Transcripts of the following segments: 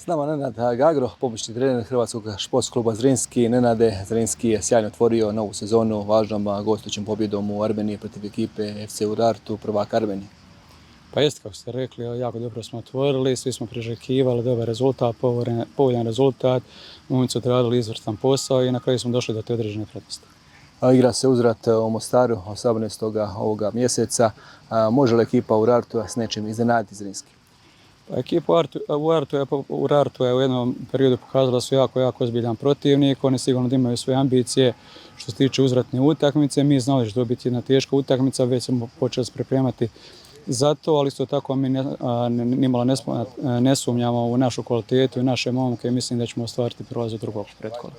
S nama Nenad Gagro, pomoćni trener Hrvatskog športskog kluba Zrinski. Nenade, Zrinski je sjajno otvorio novu sezonu važnom gostujućom pobjedom u Armeniji protiv ekipe FC Urartu, prvak Armenije. Pa jeste, kako ste rekli, jako dobro smo otvorili, svi smo priželjkivali dobar rezultat, povoljan rezultat, momci su odradili izvrstan posao i na kraju smo došli do te određene prednosti. Igra se uzvrat u Mostaru 18. ovoga mjeseca. Može li ekipa Urartu s nečim iznenaditi Zrinski? Ekipa Urartu je u jednom periodu pokazala da su jako ozbiljan protivnik. Oni sigurno da imaju svoje ambicije što se tiče uzvratne utakmice. Mi znali da će to biti jedna teška utakmica, već smo počeli se pripremati za to, ali isto tako mi nimalo ne sumnjamo u našu kvalitetu i naše momke i mislim da ćemo ostvariti prolaz do drugog pretkola.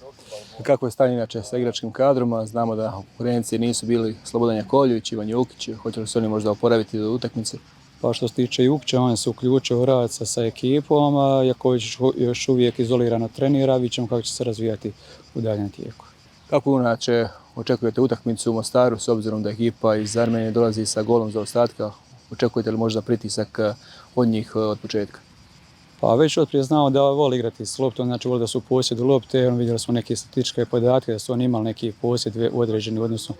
Kako je stanje inače sa igračkim kadrom? Znamo da u konkurenciji nisu bili Slobodan Jakovljević, Ivan Jukić. Hoće li se oni možda oporaviti do utakmice? Pa što se tiče Jukića, on se uključio u rad sa ekipom, a Jaković još uvijek izolirano trenira, vidjet ćemo kako će se razvijati u daljem tijeku. Kako inače očekujete utakmicu u Mostaru s obzirom da ekipa iz Armenije dolazi sa golom zaostatka? Očekujete li možda pritisak od njih od početka? Pa već otprije znamo da voli igrati s loptom, znači voli da su u posjedu lopte. Vidjeli smo neke statističke podatke da su oni imali neki posjed određeni u odnosu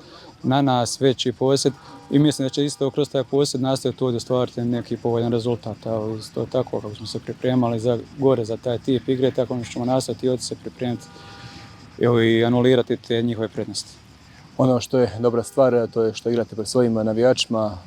na nas, veći posjed. I mislim da će isto kroz taj posjed nastaviti to da ostvariti neki povoljan rezultat. Isto tako kako smo se pripremali za taj tip igre, tako ćemo nastaviti i se pripremiti i anulirati te njihove prednosti. Ono što je dobra stvar, to je što igrate pred svojim navijačima.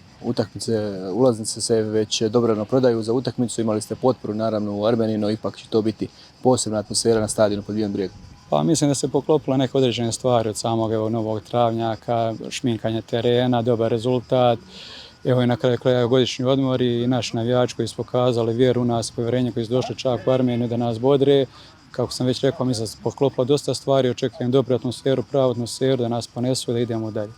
Ulaznice se već dobro prodaju za utakmicu, imali ste potporu naravno u Armeniji, no ipak će to biti posebna atmosfera na stadionu pod Bijelim brijegom. Pa mislim da se poklopile neke određene stvari od samog novog travnjaka, šminkanje terena, dobar rezultat. Evo i na kraju kraja godišnji odmor i naši navijači koji su pokazali vjeru u nas, povjerenje koji su došli čak u Armeniju da nas bodre. Kako sam već rekao, mislim da se poklopilo dosta stvari, očekujem dobru atmosferu, pravu atmosferu, da nas ponesu i da idemo dalje.